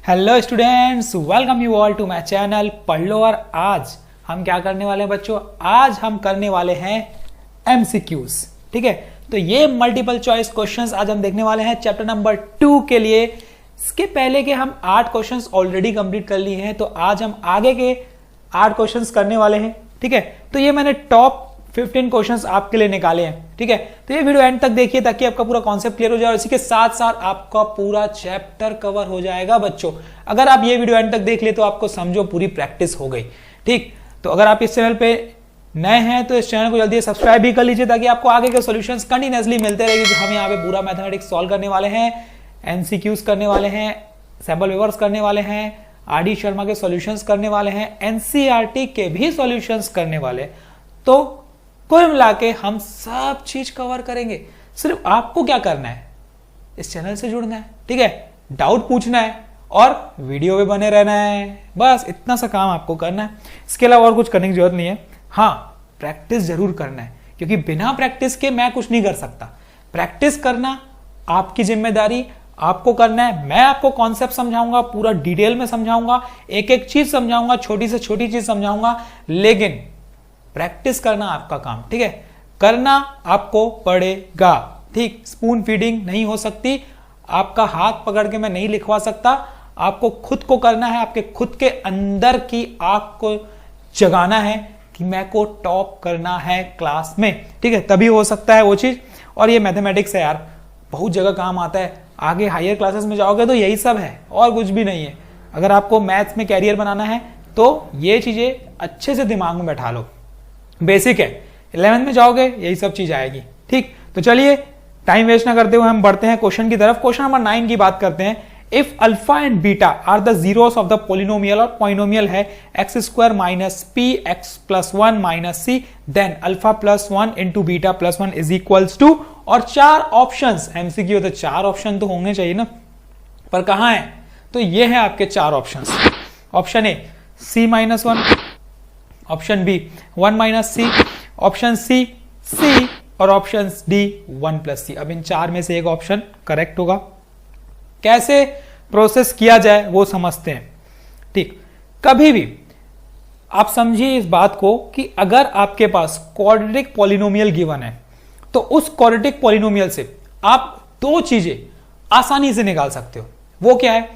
Hello students, welcome you all to my channel पढ़ लो। और आज हम क्या करने वाले हैं बच्चों? आज हम करने वाले हैं एमसीक्यूज। ठीक है, तो ये मल्टीपल चॉइस क्वेश्चंस आज हम देखने वाले हैं चैप्टर नंबर 2 के लिए। इसके पहले के हम 8 क्वेश्चंस ऑलरेडी कंप्लीट कर लिए हैं, तो आज हम आगे के 8 क्वेश्चंस करने वाले हैं। ठीक है, तो ये मैंने टॉप 15 क्वेश्चंस आपके लिए निकाले हैं। ठीक है, तो ये वीडियो एंड तक देखिए ताकि आपका पूरा कॉन्सेप्ट क्लियर हो जाए और इसी के साथ साथ आपका पूरा चैप्टर कवर हो जाएगा बच्चों। अगर आप ये वीडियो एंड तक देख ले तो आपको समझो पूरी प्रैक्टिस हो गई। ठीक, तो अगर आप इस चैनल पे नए हैं तो इस चैनल को जल्दी सब्सक्राइब भी कर लीजिए ताकि आपको आगे के सॉल्यूशंस कंटिन्यूअसली मिलते रहेंगे। हम यहाँ पे पूरा मैथमेटिक्स सॉल्व करने वाले हैं, एमसीक्यूज करने वाले हैं, सैंपल पेपर्स करने वाले हैं, आर.डी. शर्मा के सॉल्यूशंस करने वाले हैं, एनसीईआरटी के भी सॉल्यूशंस करने वाले। तो कुल मिला के हम सब चीज कवर करेंगे। सिर्फ आपको क्या करना है, इस चैनल से जुड़ना है। ठीक है, डाउट पूछना है और वीडियो पे बने रहना है, बस इतना सा काम आपको करना है। इसके अलावा और कुछ करने की जरूरत नहीं है। हाँ, प्रैक्टिस जरूर करना है क्योंकि बिना प्रैक्टिस के मैं कुछ नहीं कर सकता। प्रैक्टिस करना आपकी जिम्मेदारी, आपको करना है। मैं आपको कॉन्सेप्ट समझाऊंगा, पूरा डिटेल में समझाऊंगा, एक एक चीज समझाऊंगा, छोटी से छोटी चीज समझाऊंगा, लेकिन प्रैक्टिस करना आपका काम। ठीक है, करना आपको पड़ेगा। ठीक, स्पून फीडिंग नहीं हो सकती, आपका हाथ पकड़ के मैं नहीं लिखवा सकता, आपको खुद को करना है। आपके खुद के अंदर की आग को जगाना है कि मैं को टॉप करना है क्लास में। ठीक है, तभी हो सकता है वो चीज। और ये मैथमेटिक्स है यार, बहुत जगह काम आता है। आगे हायर क्लासेस में जाओगे तो यही सब है और कुछ भी नहीं है। अगर आपको मैथ्स में कैरियर बनाना है तो ये चीजें अच्छे से दिमाग में बैठा लो। बेसिक है, 11th में जाओगे यही सब चीज आएगी। ठीक, तो चलिए टाइम वेस्ट ना करते हुए हम बढ़ते हैं क्वेश्चन की तरफ। क्वेश्चन नंबर 9 की बात करते हैं। If alpha and beta are the zeros of the polynomial, और पॉलिनोमियल है x square minus P x plus 1 minus c, then alpha plus 1 into beta plus 1 is equals to, और 4 options. MCQ तो 4 option तो होंगे चाहिए ना, पर कहां है? तो ये है आपके 4 options. Option A C minus 1, option B 1 minus C, option C C, और ऑप्शन डी 1 प्लस सी। अब इन 4 में से एक ऑप्शन करेक्ट होगा। कैसे प्रोसेस किया जाए वो समझते हैं। ठीक, कभी भी आप समझिए इस बात को कि अगर आपके पास क्वाड्रेटिक पॉलिनोमियल गिवन है तो उस क्वाड्रेटिक पॉलिनोमियल से आप 2 चीजें आसानी से निकाल सकते हो। वो क्या है?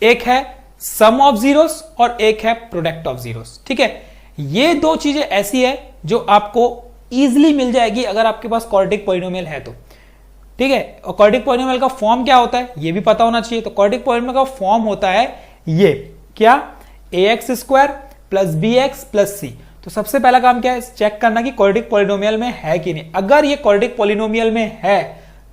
एक है सम ऑफ जीरोस और एक है प्रोडक्ट ऑफ जीरोस। ठीक है, ये 2 चीजें ऐसी है जो आपको इजीली मिल जाएगी अगर आपके पास क्वाड्रेटिक पॉलिनोमियल है तो। ठीक है, और क्वाड्रेटिक पॉलिनोमियल का फॉर्म क्या होता है ये भी पता होना चाहिए। तो क्वाड्रेटिक पॉलिनोमियल का फॉर्म होता है ये क्या, ax square plus bx plus c। तो सबसे पहला काम क्या है, चेक करना कि क्वाड्रेटिक पॉलिनोमियल में है कि नहीं। अगर ये क्वाड्रेटिक पॉलिनोमियल में है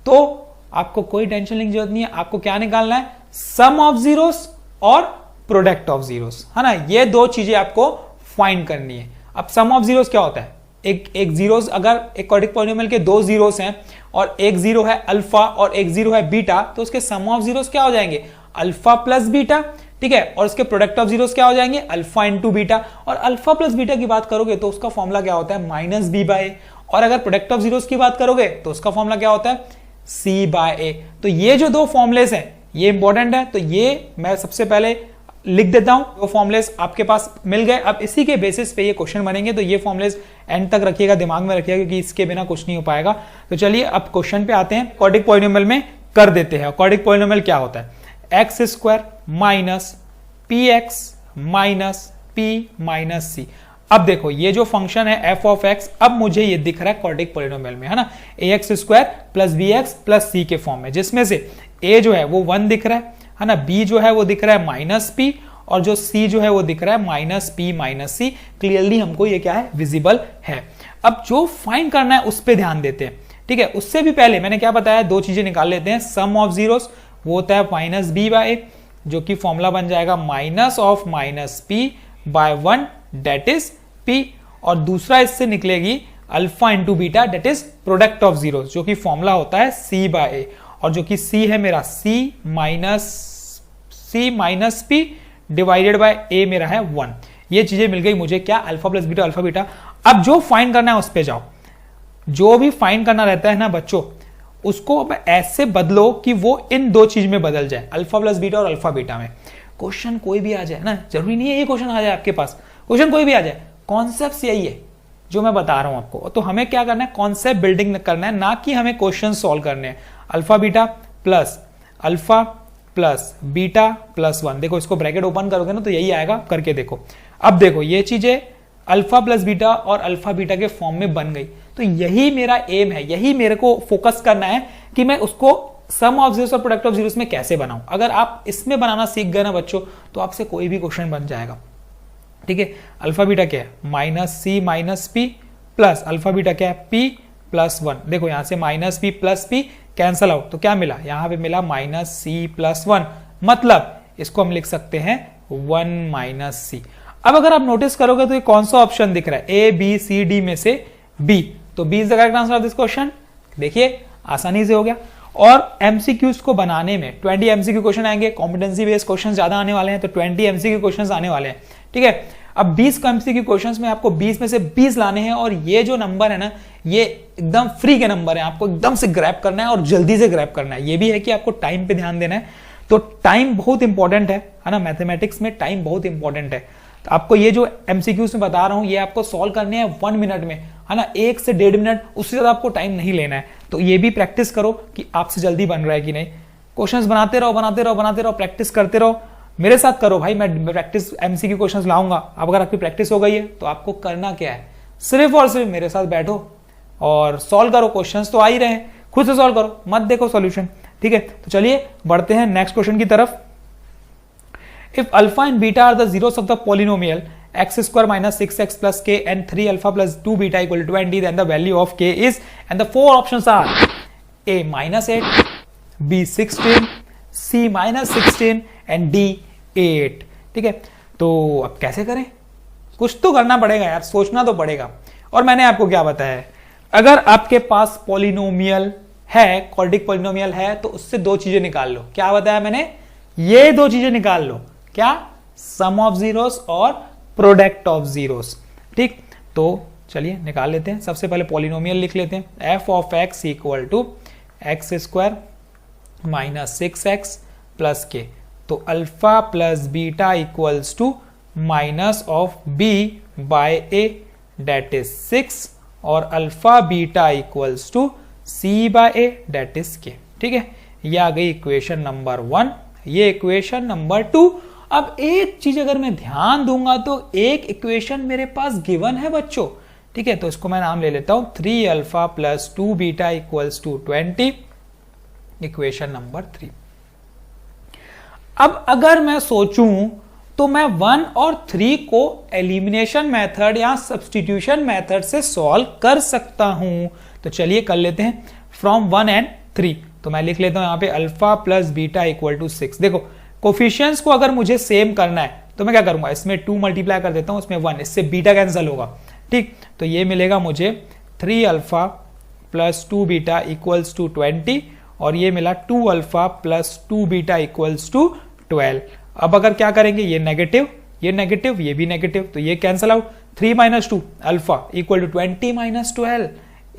तो आपको कोई टेंशन लेने की जरूरत नहीं है। आपको क्या निकालना है, सम ऑफ जीरोस और प्रोडक्ट ऑफ जीरोस, है ना। ये 2 चीजें आपको फाइंड करनी है। अब सम ऑफ जीरोस क्या होता है? एक जीरोस, अगर एक क्वाड्रेटिक पॉलिनोमियल के 2 जीरोस हैं और एक जीरो है अल्फा और एक जीरो है बीटा, तो उसके सम ऑफ जीरोस क्या हो जाएंगे, अल्फा प्लस बीटा। ठीक है, और उसके प्रोडक्ट ऑफ जीरोस क्या हो जाएंगे, अल्फा इंटू बीटा। और अल्फा प्लस बीटा की बात करोगे तो उसका फॉर्मूला क्या होता है, माइनस बी बाय ए। और अगर प्रोडक्ट ऑफ जीरोस की बात करोगे तो उसका फॉर्मूला क्या होता है, सी बाय ए। तो ये जो 2 फॉर्मुलेस हैं ये इंपॉर्टेंट है, तो ये मैं सबसे पहले लिख देता हूं। वो फॉर्मुलेस आपके पास मिल गए। अब इसी के बेसिस पे ये क्वेश्चन बनेंगे, तो ये फॉर्मुलेस एंड तक रखिएगा, दिमाग में रखिएगा क्योंकि इसके बिना कुछ नहीं हो पाएगा। तो चलिए अब क्वेश्चन पे आते हैं। क्वाड्रेटिक पॉलिनोमियल में कर देते हैं। क्वाड्रेटिक पॉलिनोमियल क्या होता है, x square minus P X minus P minus C. अब देखो ये जो फंक्शन है एफ ऑफ एक्स, अब मुझे ये दिख रहा है क्वाड्रेटिक पॉलिनोमियल में, है ना, A X square plus B X plus C के फॉर्म में, जिसमें से ए जो है वो 1 दिख रहा है ना, बी जो है वो दिख रहा है माइनस पी, और जो सी जो है वो दिख रहा है माइनस पी माइनस सी। क्लियरली हमको ये क्या है, विजिबल है। अब जो फाइंड करना है उस पर ध्यान देते हैं। ठीक है, उससे भी पहले मैंने क्या बताया, 2 चीजें निकाल लेते हैं। सम ऑफ जीरोस वो होता है माइनस बी बाय ए, जो कि फॉर्मूला बन जाएगा minus of minus p by 1 that is p, और दूसरा इससे निकलेगी alpha into beta that is product of zeros, जो कि फॉर्मूला होता है सी बाय ए, और जो कि सी है मेरा सी माइनस पी डिवाइडेड बाय ए मेरा है 1। ये चीजें मिल गई मुझे, क्या, alpha plus beta alpha beta. अब जो फाइंड करना है उस पे जाओ। जो भी फाइंड करना रहता है ना बच्चों, उसको ऐसे बदलो कि वो इन 2 चीज में बदल जाए, अल्फा प्लस बीटा और अल्फा बीटा में। क्वेश्चन कोई भी आ जाए ना, जरूरी नहीं है ये क्वेश्चन आ जाए आपके पास, क्वेश्चन कोई भी आ जाए, कॉन्सेप्ट यही है जो मैं बता रहा हूं आपको। तो हमें क्या करना है, कॉन्सेप्ट बिल्डिंग करना है, ना कि हमें क्वेश्चन सॉल्व करने हैं। Alpha beta plus beta plus 1, देखो इसको ब्रैकेट ओपन करोगे ना तो यही आएगा, करके देखो। अब देखो ये चीजें अल्फा प्लस बीटा और अल्फा बीटा के फॉर्म में बन गई, तो यही मेरा एम है, यही मेरे को फोकस करना है कि मैं उसको सम ऑफ जीरोस और प्रोडक्ट ऑफ जीरोस में कैसे बनाऊं। अगर आप इसमें बनाना सीख गए ना बच्चों, तो आपसे कोई भी क्वेश्चन बन जाएगा। ठीक है, अल्फा बीटा क्या है, minus C minus P plus alpha beta क्या है, पी प्लस 1। देखो यहां से minus P plus P cancel out, तो क्या मिला, यहां पे मिला माइनस सी प्लस 1, मतलब इसको हम लिख सकते हैं 1 माइनस सी। अब अगर आप नोटिस करोगे तो ये कौन सा ऑप्शन दिख रहा है, ए बी सी डी में से बी, तो B is the correct answer of this question. देखिए आसानी से हो गया। और एमसीक्यूज को बनाने में 20 एमसीक्यू क्वेश्चन आएंगे, कॉम्पिटेंसी बेस्ड क्वेश्चन ज्यादा आने वाले हैं, तो 20 एमसीक्यू क्वेश्चन आने वाले हैं। ठीक है, अब 20 एमसीक्यू क्वेश्चंस में आपको 20 में से 20 लाने हैं, और ये जो नंबर है ना, ये एकदम फ्री के नंबर है, आपको एकदम से ग्रैब करना है और जल्दी से ग्रैब करना है। ये भी है कि आपको टाइम पे ध्यान देना है, तो टाइम बहुत इंपॉर्टेंट है ना, मैथमेटिक्स में टाइम बहुत इंपॉर्टेंट है। तो आपको ये जो एमसीक्यूज में बता रहा हूं, ये आपको सॉल्व करने हैं 1 मिनट में, है ना, 1 से 1.5 मिनट, उससे ज्यादा आपको टाइम नहीं लेना है। तो ये भी प्रैक्टिस करो कि आपसे जल्दी बन रहा है कि नहीं। क्वेश्चंस बनाते रहो, प्रैक्टिस करते रहो, मेरे साथ करो भाई, मैं प्रैक्टिस एमसीक्यू क्वेश्चंस लाऊंगा। अब अगर आपकी प्रैक्टिस हो गई है तो आपको करना क्या है, सिर्फ और सिर्फ मेरे साथ बैठो और सॉल्व करो। क्वेश्चंस तो आ ही रहे हैं, खुद से सॉल्व करो, मत देखो सॉल्यूशन। ठीक है, तो चलिए बढ़ते हैं नेक्स्ट क्वेश्चन की तरफ। If alpha and beta are the zeros of the polynomial x square minus 6x plus k and 3 alpha plus 2 beta equal to 20, then the value of k is, and the 4 options are a minus 8, b 16, c minus 16 and d 8। ठीक है, तो अब कैसे करें, कुछ तो करना पड़ेगा यार, सोचना तो पड़ेगा। और मैंने आपको क्या बताया है, अगर आपके पास पॉलिनोमियल है, क्वाड्रेटिक पॉलिनोमियल है, तो उससे 2 चीजें निकाल लो। क्या बताया मैंने, ये 2 चीजें निकाल लो, क्या, सम ऑफ जीरोस और प्रोडक्ट ऑफ जीरोस। ठीक, तो चलिए निकाल लेते हैं। सबसे पहले पॉलिनोमियल लिख लेते हैं, f of x equal to x square minus 6x plus k, तो alpha plus beta equals to minus of b by a that is 6, और alpha beta equals to c by a that is k. ठीक है, ये आ गई equation number 1, ये equation number 2। अब एक चीज अगर मैं ध्यान दूंगा तो एक इक्वेशन मेरे पास गिवन है बच्चों। ठीक है, तो इसको मैं नाम ले लेता हूं 3 alpha plus 2 beta equals to 20, equation number 3। अब अगर मैं सोचूं तो मैं 1 और 3 को एलिमिनेशन मेथड या सब्स्टिट्यूशन मेथड से सॉल्व कर सकता हूं। तो चलिए कर लेते हैं फ्रॉम 1 एंड 3। तो मैं लिख लेता हूं यहां पे alpha plus beta equal to 6। देखो कोफिशिएंट्स को अगर मुझे सेम करना है तो मैं क्या करूंगा, इसमें 2 मल्टीप्लाई कर देता हूं, इसमें 1, इससे बीटा कैंसिल होगा। ठीक, तो ये मिलेगा मुझे 3 alpha plus 2 beta equals to 20, और ये मिला 2 alpha plus 2 beta equals to 12। अब अगर क्या करेंगे, ये नेगेटिव, ये नेगेटिव, ये भी नेगेटिव, तो ये cancel out. 3 minus 2 alpha equal to 20 minus 12,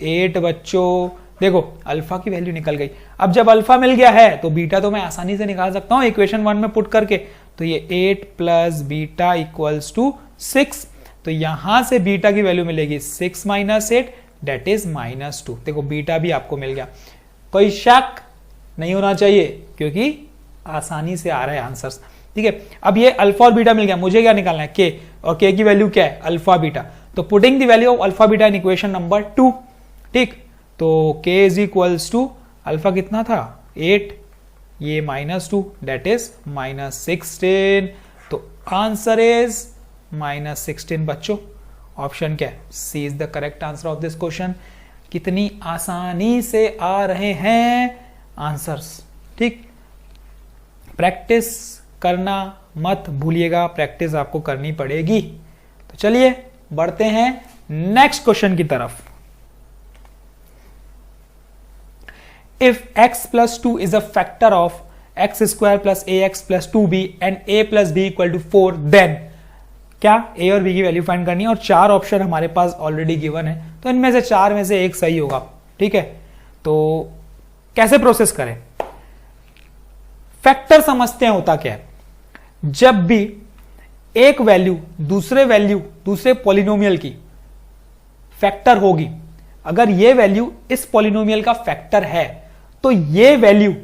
8 बच्चों। देखो अल्फा की वैल्यू निकल गई। अब जब अल्फा मिल गया है तो बीटा तो मैं आसानी से निकाल सकता हूं इक्वेशन 1 में पुट करके। तो ये 8 प्लस बीटा इक्वल्स टू 6, तो यहां से बीटा की वैल्यू मिलेगी 6 माइनस 8 डेट इज माइनस 2। देखो बीटा भी आपको मिल गया, कोई शक नहीं होना चाहिए क्योंकि आसानी से आ रहा है आंसर्स। ठीक है, अब ये अल्फा और बीटा मिल गया, मुझे क्या निकालना है, के, और के की वैल्यू क्या है, अल्फा बीटा। तो putting the value of alpha beta in equation number 2। ठीक, तो k is equals to alpha कितना था 8, ये माइनस 2 डेट इज माइनस 16। तो आंसर इज माइनस 16 बच्चों। ऑप्शन क्या है, C is the correct answer of this question. कितनी आसानी से आ रहे हैं आंसर्स। ठीक, प्रैक्टिस करना मत भूलिएगा, प्रैक्टिस आपको करनी पड़ेगी। तो चलिए बढ़ते हैं नेक्स्ट क्वेश्चन की तरफ। If x plus 2 is a factor of x square plus ax plus 2b and a plus b equal to 4, then क्या a और b की वैल्यू फाइंड करनी है, और 4 ऑप्शन हमारे पास ऑलरेडी गिवन है, तो इनमें से 4 में से एक सही होगा। ठीक है, तो कैसे प्रोसेस करें, फैक्टर समझते हैं होता क्या है। जब भी एक वैल्यू दूसरे पॉलिनोमियल की फैक्टर होगी, अगर ये वैल्यू इस पॉलिनोमियल का फैक्टर है तो ये वैल्यू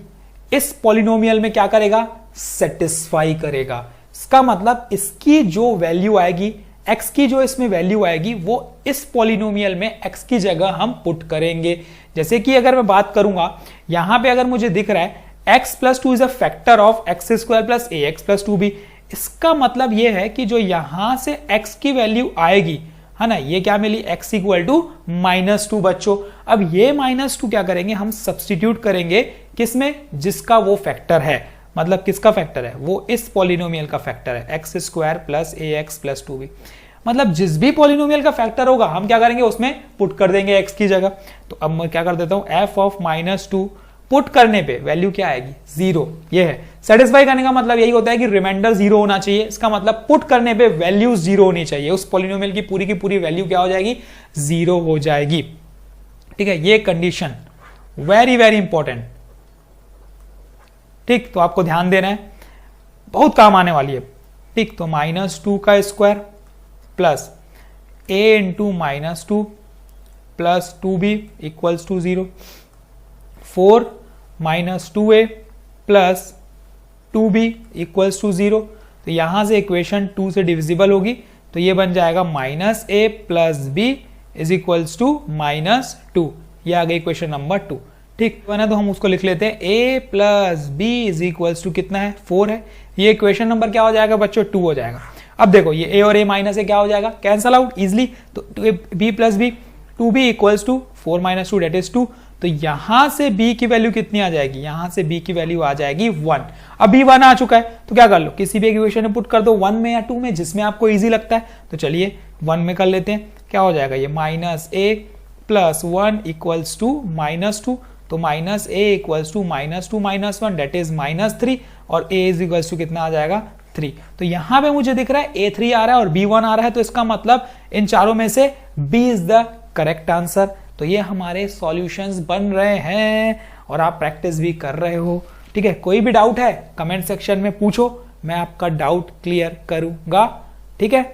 इस पॉलिनोमियल में क्या करेगा, सेटिस्फाई करेगा। इसका मतलब इसकी जो वैल्यू आएगी, x की जो इसमें वैल्यू आएगी, वो इस पॉलिनोमियल में x की जगह हम पुट करेंगे। जैसे कि अगर मैं बात करूंगा, यहां पे अगर मुझे दिख रहा है x plus 2 is a factor of x square plus A x plus 2b, इसका मतलब यह है कि जो यहां से x की वैल्यू आएगी, है ना, ये क्या मिली, x इक्वल टू -2 बच्चों। अब ये -2 क्या करेंगे, हम सब्सटीट्यूट करेंगे किसमें, जिसका वो फैक्टर है। मतलब किसका फैक्टर है, वो इस पॉलिनोमियल का फैक्टर है, एक्स स्क्वायर प्लस ए एक्स प्लस 2b। मतलब जिस भी पॉलिनोमियल का फैक्टर होगा हम क्या करेंगे, उसमें पुट कर देंगे x की जगह। तो अब मैं क्या कर देता हूं, f ऑफ -2 पुट करने पे वैल्यू क्या आएगी, 0। ये है सेटिस्फाई करने का मतलब यही होता है कि रिमाइंडर 0 होना चाहिए। इसका मतलब पुट करने पे वैल्यू 0 होनी चाहिए, उस पॉलिनोमियल की पूरी वैल्यू क्या हो जाएगी, 0 हो जाएगी। ठीक है, ये कंडीशन वेरी वेरी इंपॉर्टेंट। ठीक, तो आपको ध्यान देना है, बहुत काम आने वाली है। ठीक, तो -2 का square plus a into -2 plus 2b equals to 0, 4 -2a plus 2b equals to 0। तो यहां से इक्वेशन 2 से डिविजिबल होगी, तो ये बन जाएगा -a plus b is equals to -2। ये आ गई इक्वेशन नंबर 2। ठीक बना, तो हम उसको लिख लेते हैं a plus b is equals to कितना है, 4 है। ये इक्वेशन नंबर क्या हो जाएगा बच्चों, 2 हो जाएगा। अब देखो ये a और a माइनस a क्या हो जाएगा, कैंसल आउट इजिली। तो b plus b, 2b equals to 4 - 2 that is 2। तो यहां से b की वैल्यू कितनी आ जाएगी, यहां से b की वैल्यू आ जाएगी 1। अब b 1 आ चुका है, तो क्या कर लो, किसी भी इक्वेशन में पुट कर दो, 1 में या 2 में, जिसमें आपको इजी लगता है। तो चलिए 1 में कर लेते हैं, क्या हो जाएगा, ये -a प्लस 1 इक्वल्स टू -2। तो -a equals to -2 - 1 that is -3, और a इज इक्वल्स टू कितना आ जाएगा, 3। तो यहां पे मुझे दिख रहा है a3 आ रहा है और b1 आ रहा है, तो इसका मतलब इन चारों में से b is the correct answer. तो ये हमारे सॉल्यूशंस बन रहे हैं और आप प्रैक्टिस भी कर रहे हो। ठीक है, कोई भी डाउट है कमेंट सेक्शन में पूछो, मैं आपका डाउट क्लियर करूंगा। ठीक है,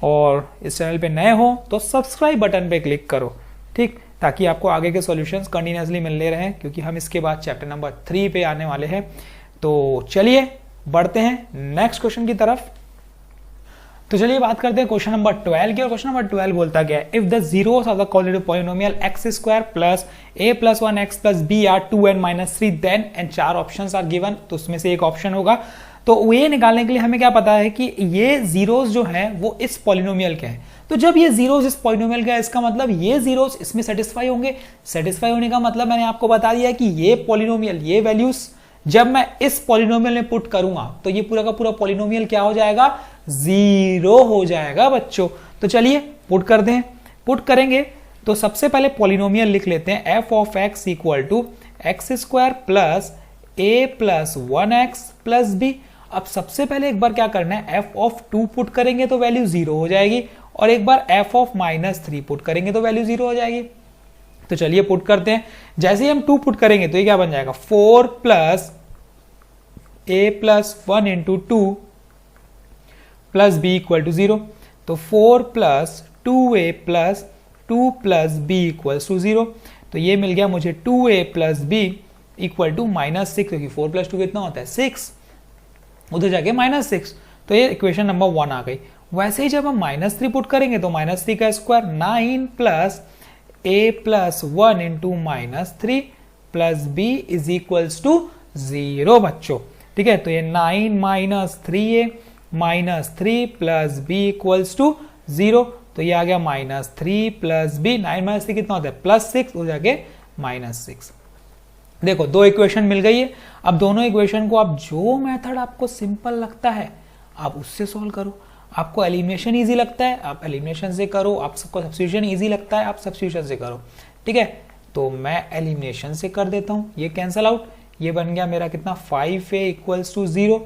और इस चैनल पे नए हो तो सब्सक्राइब बटन पे क्लिक करो, ठीक, ताकि आपको आगे के सॉल्यूशंस कंटिन्यूअसली मिलते रहें, क्योंकि हम इसके बाद चैप्टर नंबर 3 पे आने वाले हैं। तो चलिए बढ़ते हैं नेक्स्ट क्वेश्चन की तरफ। तो चलिए बात करते हैं क्वेश्चन नंबर 12 की। और क्वेश्चन नंबर 12 बोलता गया, if the zeros of the coordinate polynomial x square plus a plus 1 x plus b are 2n - 3 then, and 4 options are given. तो उसमें से एक ऑप्शन होगा। तो ये निकालने के लिए हमें क्या पता है कि ये जीरोस जो है वो इस पॉलिनोमियल के हैं। तो जब ये जीरोस इस पॉलिनोमियल का है, इसका मतलब ये जीरोस इसमें सेटिस्फाई होंगे। सेटिस्फाई होने का मतलब मैंने आपको बता दिया कि ये पॉलिनोमियल, ये वैल्यूज जब मैं इस पॉलिनोमियल में पुट करूंगा तो ये पूरा का पूरा पॉलिनोमियल क्या हो जाएगा, 0 हो जाएगा बच्चों। तो चलिए पुट करते हैं। पुट करेंगे तो सबसे पहले पॉलिनोमियल लिख लेते हैं, f of x equal to x square plus a plus 1x plus b। अब सबसे पहले एक बार क्या करना है, f ऑफ 2 पुट करेंगे तो वैल्यू 0 हो जाएगी, और एक बार f ऑफ -3 पुट करेंगे तो वैल्यू 0 हो जाएगी। तो चलिए पुट करते हैं। जैसे ही हम 2 पुट करेंगे तो ये क्या बन जाएगा, 4 plus a plus 1 into 2 plus b equal to 0। तो 4 plus 2a plus 2 plus b equals to 0। तो ये मिल गया मुझे 2a plus b equal to -6, क्योंकि 4 प्लस 2 कितना होता है, 6, उधर जाके -6। तो ये इक्वेशन नंबर 1 आ गई। वैसे ही जब हम -3 पुट करेंगे तो -3 का square 9 plus a plus 1 into -3 plus b is equals to 0 बच्चों। ठीक है, तो ये 9 minus 3a minus 3 plus b equals to 0। तो ये आ गया -3 प्लस b, 9 माइनस 3 कितना होता है, +6, हो जाके -6। देखो दो इक्वेशन मिल गई है। अब दोनों इक्वेशन को आप जो मेथड आपको सिंपल लगता है आप उससे सॉल्व करो। आपको एलिमिनेशन इजी लगता है आप एलिमिनेशन से करो, आप सबको सब्स्टिट्यूशन इजी लगता है आप सब्स्टिट्यूशन से करो। ठीक है, तो मैं एलिमिनेशन से कर देता हूं, ये कैंसल आउट, ये बन गया मेरा कितना, 5a इक्वल्स टू 0।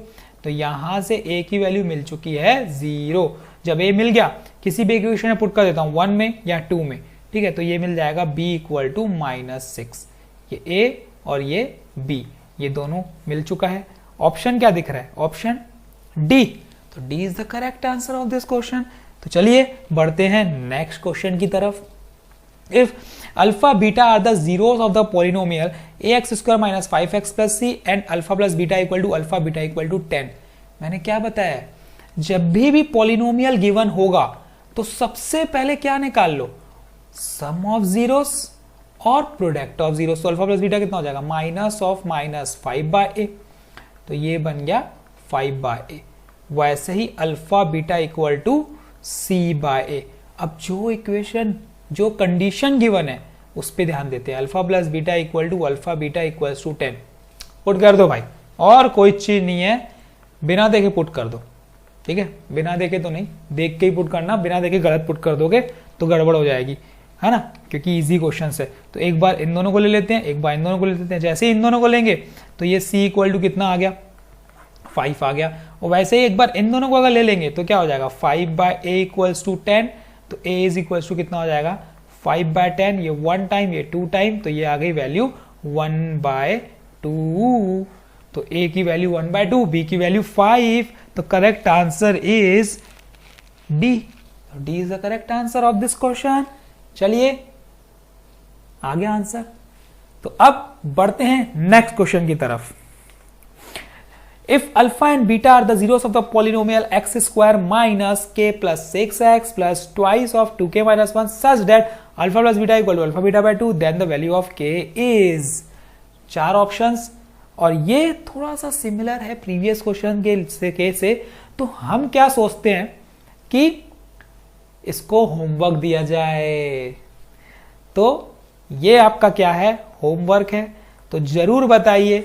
तो यहां से a की वैल्यू मिल चुकी है 0। जब a मिल गया किसी भी इक्वेशन में पुट कर देता हूं, 1 में या 2 में। ठीक है, तो ये मिल जाएगा b इक्वल टू -6। ये a और ये b, ये दोनों मिल चुका है। ऑप्शन क्या दिख रहा है, ऑप्शन डी। तो D is the correct answer of this question. तो चलिए बढ़ते हैं नेक्स्ट क्वेश्चन की तरफ। If alpha beta are the zeros of the polynomial ax square minus 5x plus c and alpha plus beta equal to alpha beta equal to 10। मैंने क्या बताया, जब भी पॉलिनोमियल गिवन होगा तो सबसे पहले क्या निकाल लो, सम ऑफ जीरोस और प्रोडक्ट ऑफ जीरोस। तो अल्फा प्लस बीटा कितना हो जाएगा, माइनस ऑफ माइनस 5/a। तो ये बन गया 5/a। वैसे ही alpha beta equal to c/a। अब जो इक्वेशन, जो कंडीशन गिवन है उस पे ध्यान देते हैं। Alpha plus beta equal to alpha beta equal to 10 put कर दो भाई, और कोई चीज नहीं है, बिना देखे पुट कर दो। ठीक है, बिना देखे तो नहीं, देख के ही पुट करना, बिना देखे गलत पुट कर दोगे तो गड़बड़ हो जाएगी, है ना, क्योंकि इजी क्वेश्चन है। तो एक बार इन दोनों को ले लेते हैं, एक बार इन दोनों को ले लेते हैं। जैसे ही इन दोनों को लेंगे तो ये c इक्वल टू कितना आ गया, 5 आ गया। और वैसे ही एक बार इन दोनों को अगर ले लेंगे तो क्या हो जाएगा, 5/a इक्वल्स टू 10। तो a इज इक्वल्स टू कितना हो जाएगा, 5/10। ये 1 टाइम, ये 2 टाइम, तो ये आ गई वैल्यू 1/2। तो a की वैल्यू 1/2, b की वैल्यू 5। तो correct answer is d। d is the correct answer of this question. चलिए आगे आंसर। तो अब बढ़ते हैं नेक्स्ट क्वेश्चन की तरफ। If alpha and beta are the zeros of the polynomial x square minus k plus 6x plus twice of 2k minus 1 such that alpha plus beta equal to alpha beta by 2, then the value of k is। 4 options, और ये थोड़ा सा similar है previous question के से। तो हम क्या सोचते हैं कि इसको होमवर्क दिया जाए। तो ये आपका क्या है, होमवर्क है। तो जरूर बताइए,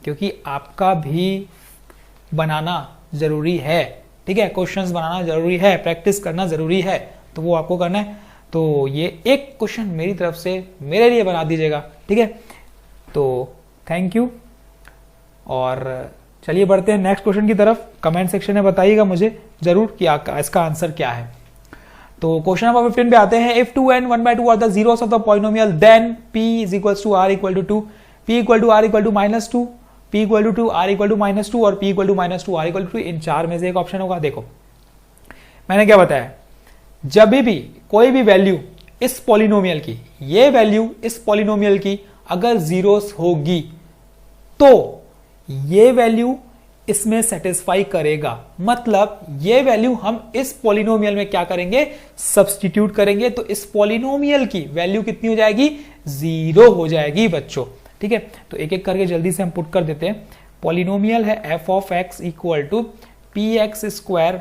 क्योंकि आपका भी बनाना जरूरी है। ठीक है, क्वेश्चंस बनाना जरूरी है, प्रैक्टिस करना जरूरी है, तो वो आपको करना है। तो ये एक क्वेश्चन मेरी तरफ से मेरे लिए बना दीजिएगा। ठीक है, तो थैंक यू। और चलिए बढ़ते हैं नेक्स्ट क्वेश्चन की तरफ। कमेंट सेक्शन में बताइएगा मुझे जरूर कि इसका आंसर क्या है। तो क्वेश्चन नंबर 15 पे आते हैं। If 2 and 1/2 are the zeros of the polynomial then p is equals to r equal to 2, p equal to r equal to -2, p equal to r equal to -2 और p equal to -2 r equal to 2। इन 4 में से एक option होगा। देखो मैंने क्या बताया, जब भी कोई भी वैल्यू इस पॉलिनोमियल की, ये वैल्यू इस पॉलिनोमियल की अगर जीरोस होगी तो ये वैल्यू इसमें सेटिस्फाई करेगा। मतलब ये वैल्यू हम इस पॉलिनोमियल में क्या करेंगे, सब्स्टिट्यूट करेंगे। तो इस पॉलिनोमियल की वैल्यू कितनी हो जाएगी, 0 हो जाएगी बच्चों। ठीक है, तो एक एक करके जल्दी से हम पुट कर देते हैं। पॉलिनोमियल है f of x equal to px square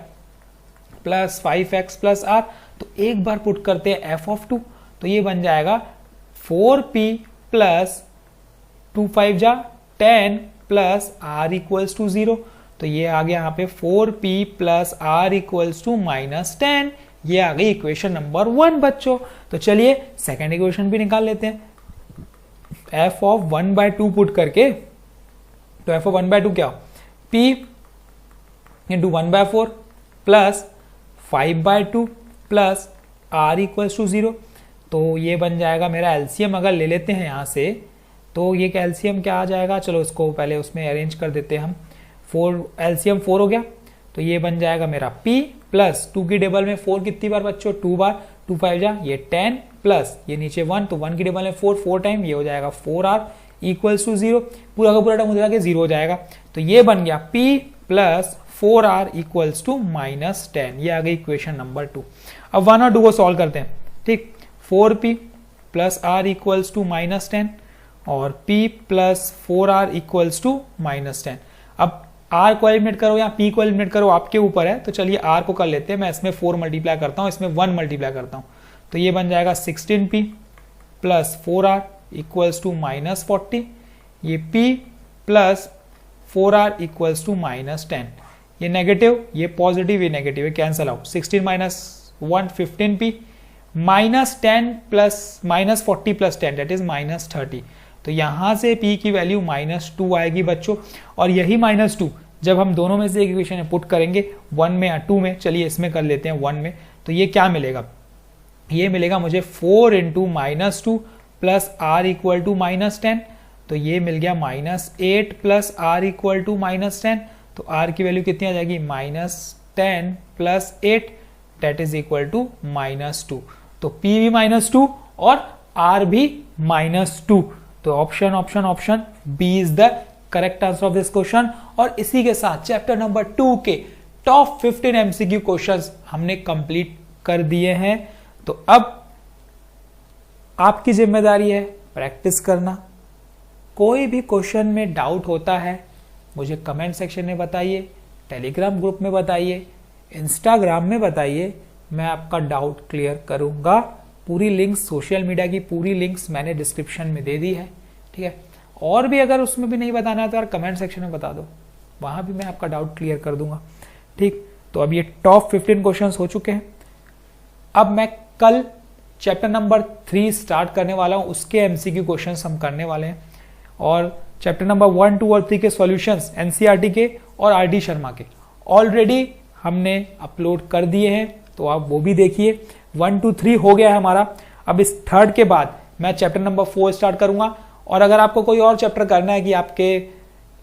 plus 5x plus r। तो एक बार पुट करते हैं f ऑफ 2, तो ये बन जाएगा 4p प्लस 2 5 जा 10 प्लस r इक्वल्स टू 0। तो ये आ गया यहाँ पे 4p plus r equals to -10। ये आ गई इक्वेशन नंबर 1 बच्चों। तो चलिए सेकेंड इक्वेशन भी निकाल लेते हैं। f ऑफ 1/2 पुट करके, तो f ऑफ 1/2 क्या हो, p into 1/4 plus 5/2 plus r equals to 0। तो ये बन जाएगा मेरा एलसीएम। अगर ले लेते हैं यहाँ से तो ये एलसीएम क्या आ जाएगा, चलो इसको पहले उसमें अरेंज कर देते हैं हम। 4 एलसीएम 4 हो गया, तो ये बन जाएगा मेरा p प्लस 2 की टेबल में 4 कितनी बार बच्चों, 2 बार, 2 5 जा ये 10 प्लस ये नीचे 1, तो 1 की टेबल में 4 टाइम, ये हो जाएगा 4r इक्वल्स टू 0। पूरा का पूरा टर्म हो जाएगा 0 हो जाएगा। तो ये बन गया p plus 4r equals to -10। ये आ गई इक्वेशन नंबर 2। अब 1 और 2 को सॉल्व करते हैं। ठीक, 4p plus r equals to -10 और p plus 4r equals to -10। अब r को एलिमिनेट करो या p को एलिमिनेट करो, आपके ऊपर है। तो चलिए r को कर लेते हैं। मैं इसमें 4 मल्टीप्लाई करता हूँ, इसमें 1 मल्टीप्लाई करता हूँ। तो ये बन जाएगा 16p plus 4r equals to -40। ये p plus 4r equals to -10। ये नेगेटिव, ये पॉजिटिव, ये नेगेटिव, ये cancel out. 16 minus 1 15p -10 plus -40 plus 10 that is -30। तो यहां से p की वैल्यू -2 आएगी बच्चों। और यही -2 जब हम दोनों में से एक इक्वेशन में पुट करेंगे, 1 में या 2 में, चलिए इसमें कर लेते हैं 1 में। तो ये क्या मिलेगा, ये मिलेगा मुझे 4 into -2 plus r equal to -10। तो ये मिल गया -8 प्लस r इक्वल टू -10। तो तो r की वैल्यू कितनी आ जाएगी -10 + 8 दैट इज इक्वल टू -2। तो p भी -2 और r भी -2। तो option B is the correct answer of this question. और इसी के साथ चैप्टर नंबर 2 के टॉप 15 एमसीक्यू क्वेश्चंस हमने कंप्लीट कर दिए हैं। तो अब आपकी जिम्मेदारी है प्रैक्टिस करना। कोई भी क्वेश्चन में डाउट होता है मुझे कमेंट सेक्शन में बताइए, टेलीग्राम ग्रुप में बताइए, इंस्टाग्राम में बताइए, मैं आपका डाउट क्लियर करूंगा। पूरी लिंक्स, सोशल मीडिया की पूरी लिंक्स मैंने डिस्क्रिप्शन में दे दी है, ठीक है। और भी अगर उसमें भी नहीं बताना है तो यार कमेंट सेक्शन में बता दो, वहां भी मैं आपका डाउट क्लियर कर दूंगा, ठीक। तो अब ये टॉप 15 क्वेश्चंस हो चुके हैं। अब मैं कल चैप्टर नंबर 3 स्टार्ट करने वाला हूं, उसके एमसीक्यू क्वेश्चंस हम करने वाले हैं। और चैप्टर नंबर 1, 2 और 3 के सॉल्यूशंस एनसीईआरटी के और आरडी शर्मा के ऑलरेडी हमने अपलोड कर दिए हैं, तो आप वो भी देखिए। 1, 2, 3 हो गया है हमारा। अब इस थर्ड के बाद मैं चैप्टर नंबर 4 स्टार्ट करूंगा। और अगर आपको कोई और चैप्टर करना है कि आपके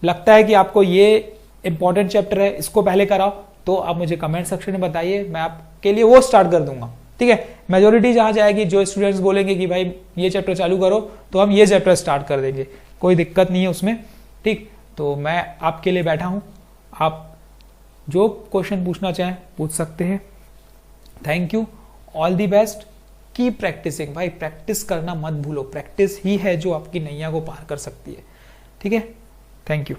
लगता है कि आपको ये इंपॉर्टेंट चैप्टर है, इसको पहले कराओ, तो आप मुझे कमेंट सेक्शन में बताइए, मैं आपके लिए वो स्टार्ट कर दूंगा, ठीक है। मेजोरिटी जहां जाएगी, जो स्टूडेंट्स बोलेंगे कि भाई ये चैप्टर चालू करो, तो हम ये चैप्टर स्टार्ट कर देंगे, कोई दिक्कत नहीं है उसमें, ठीक। तो मैं आपके लिए बैठा हूं, आप जो क्वेश्चन पूछना चाहें पूछ सकते हैं। Thank you, all the best, keep practicing. भाई प्रैक्टिस करना मत भूलो, प्रैक्टिस ही है जो आपकी नैया को पार कर सकती है, ठीक है। Thank you.